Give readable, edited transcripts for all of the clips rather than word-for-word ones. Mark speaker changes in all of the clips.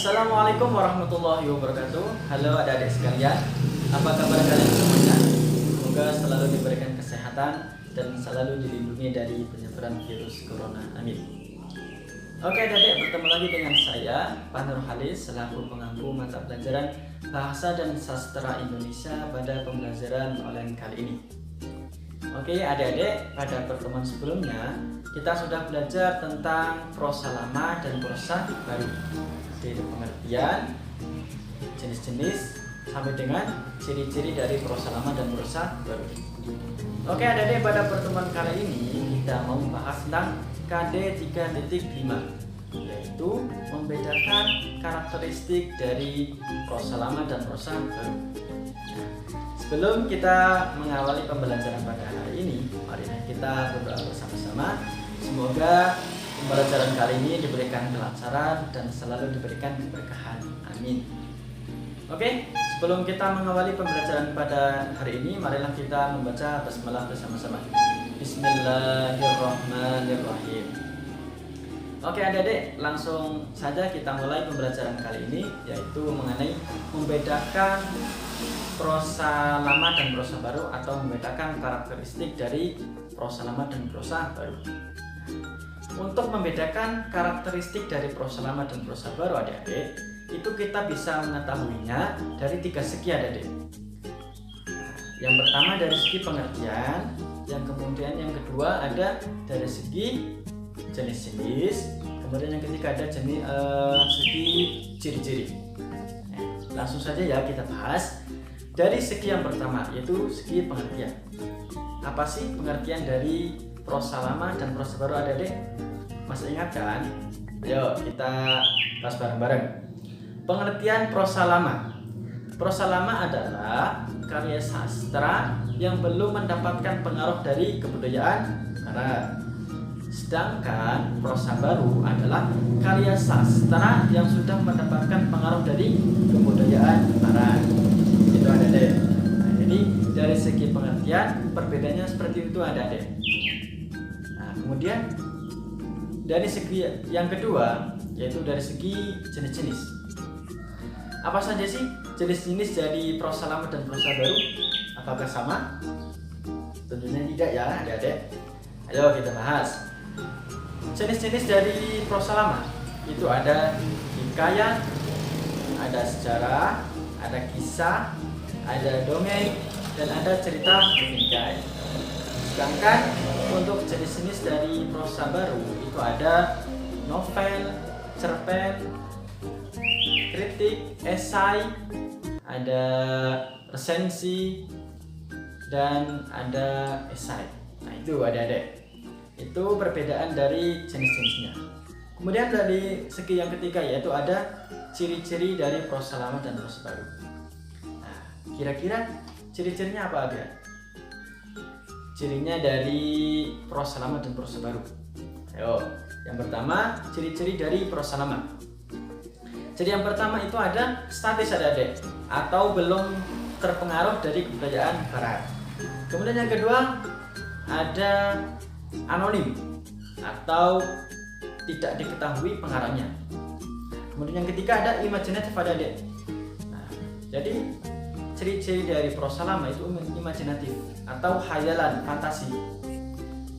Speaker 1: Assalamualaikum warahmatullahi wabarakatuh. Halo adik-adik sekalian, apa kabar kalian semuanya? Semoga selalu diberikan kesehatan dan selalu dilindungi dari penyebaran virus corona. Amin. Oke adik-adik, bertemu lagi dengan saya Pak Nur Halis selaku pengampu mata pelajaran Bahasa dan Sastra Indonesia pada pembelajaran online kali ini. Oke adik-adik, pada pertemuan sebelumnya kita sudah belajar tentang prosa lama dan prosa baru, dari pengertian, jenis-jenis, sampai dengan ciri-ciri dari prosa lama dan prosa baru. Oke adik-adik, pada pertemuan kali ini kita mau membahas tentang KD 3.5, yaitu membedakan karakteristik dari prosa lama dan prosa baru. Sebelum kita mengawali pembelajaran pada hari ini, mari kita berdoa bersama-sama. Semoga pembelajaran kali ini diberikan kelancaran dan selalu diberikan keberkahan. Amin. Oke, sebelum kita mengawali pembelajaran pada hari ini, marilah kita membaca basmalah bersama-sama. Bismillahirrahmanirrahim. Oke adik-adik, langsung saja kita mulai pembelajaran kali ini, yaitu mengenai membedakan prosa lama dan prosa baru, atau membedakan karakteristik dari prosa lama dan prosa baru. Untuk membedakan karakteristik dari prosa lama dan prosa baru adik-adik, itu kita bisa mengetahuinya dari 3 segi adik-adik. Yang pertama dari segi pengertian, yang kemudian yang kedua ada dari segi jenis-jenis, kemudian yang ketiga ada segi ciri-ciri. Langsung saja ya kita bahas. Dari segi yang pertama, yaitu segi pengertian. Apa sih pengertian dari prosa lama dan prosa baru adik-adik? Masih ingat kan? Ayo kita bahas bareng-bareng. Pengertian prosa lama. Prosa lama adalah karya sastra yang belum mendapatkan pengaruh dari kebudayaan barat. Sedangkan prosa baru adalah karya sastra yang sudah mendapatkan pengaruh dari kebudayaan barat. Itu adik-adik. Nah, jadi dari segi pengertian perbedaannya seperti itu adik-adik. Nah, kemudian dari segi yang kedua, yaitu dari segi jenis-jenis. Apa saja sih jenis-jenis dari prosa lama dan prosa baru? Apakah sama? Tentunya tidak ya adik-adik. Ayo kita bahas. Jenis-jenis dari prosa lama itu ada hikayat, ada sejarah, ada kisah, ada dongeng, dan ada cerita bingkai. Sedangkan untuk jenis-jenis dari prosa baru itu ada novel, cerpen, kritik, esai, ada resensi, dan ada esai. Nah itu adik-adik, itu perbedaan dari jenis-jenisnya. Kemudian dari segi yang ketiga, yaitu ada ciri-ciri dari prosa lama dan prosa baru. Nah, kira-kira ciri-cirinya apa aja? Cirinya dari prosa lama dan prosa baru. Ayo, yang pertama ciri-ciri dari prosa lama. Jadi yang pertama itu ada statis adik-adik, atau belum terpengaruh dari kebudayaan barat. Kemudian yang kedua ada anonim, atau tidak diketahui pengarangnya. Kemudian yang ketiga ada imajinatif adik-adik. Nah, jadi ciri-ciri dari prosa lama itu imajinatif atau khayalan, fantasi.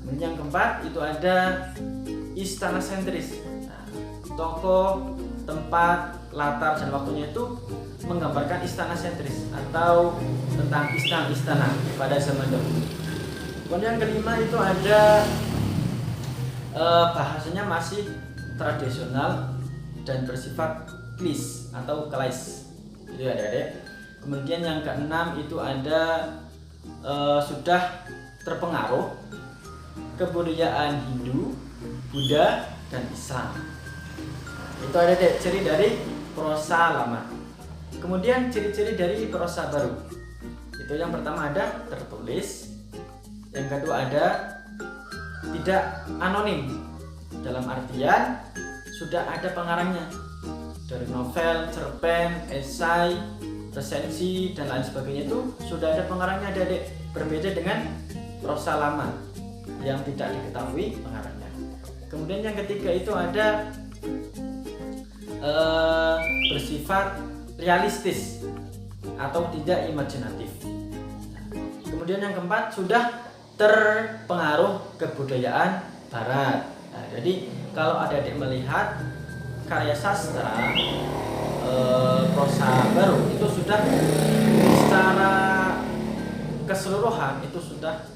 Speaker 1: Kemudian yang keempat itu ada istana sentris. Nah, tokoh, tempat, latar, dan waktunya itu menggambarkan istana sentris atau tentang istana-istana pada zaman dahulu. Kemudian yang kelima itu ada bahasanya masih tradisional dan bersifat klis atau klais. Jadi adik-adik. Kemudian yang keenam itu ada sudah terpengaruh kebudayaan Hindu, Buddha, dan Islam. Itu ada ciri dari prosa lama. Kemudian ciri-ciri dari prosa baru. Itu yang pertama ada tertulis, yang kedua ada tidak anonim, dalam artian sudah ada pengarangnya. Dari novel, cerpen, esai, resensi, dan lain sebagainya itu sudah ada pengarangnya adik-adik. Berbeda dengan prosa lama yang tidak diketahui pengarangnya. Kemudian yang ketiga itu ada bersifat realistis atau tidak imajinatif. Kemudian yang keempat, sudah terpengaruh kebudayaan barat. Nah, jadi kalau adik-adik melihat karya sastra prosa baru itu sudah secara keseluruhan itu sudah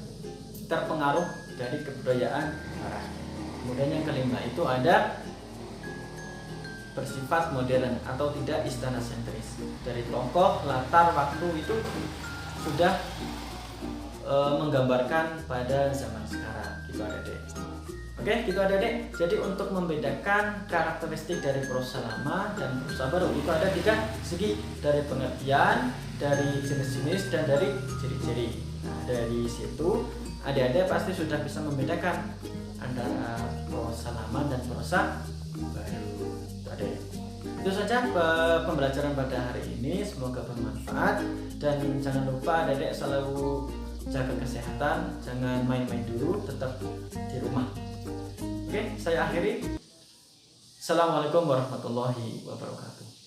Speaker 1: terpengaruh dari kebudayaan barat. Kemudian yang kelima itu ada bersifat modern atau tidak istana sentris. Dari tokoh, latar, waktu itu sudah menggambarkan pada zaman sekarang. Gitu adik-adik. Oke, gitu adik-adik. Jadi untuk membedakan karakteristik dari prosa lama dan prosa baru itu ada 3 segi, dari pengertian, dari jenis-jenis, dan dari ciri-ciri. Nah, dari situ adik-adik pasti sudah bisa membedakan antara prosa lama dan prosa baru. Itu saja pembelajaran pada hari ini, semoga bermanfaat, dan jangan lupa adik-adik selalu jaga kesehatan, jangan main-main dulu, tetap di rumah. Oke, saya akhiri. Assalamualaikum warahmatullahi wabarakatuh.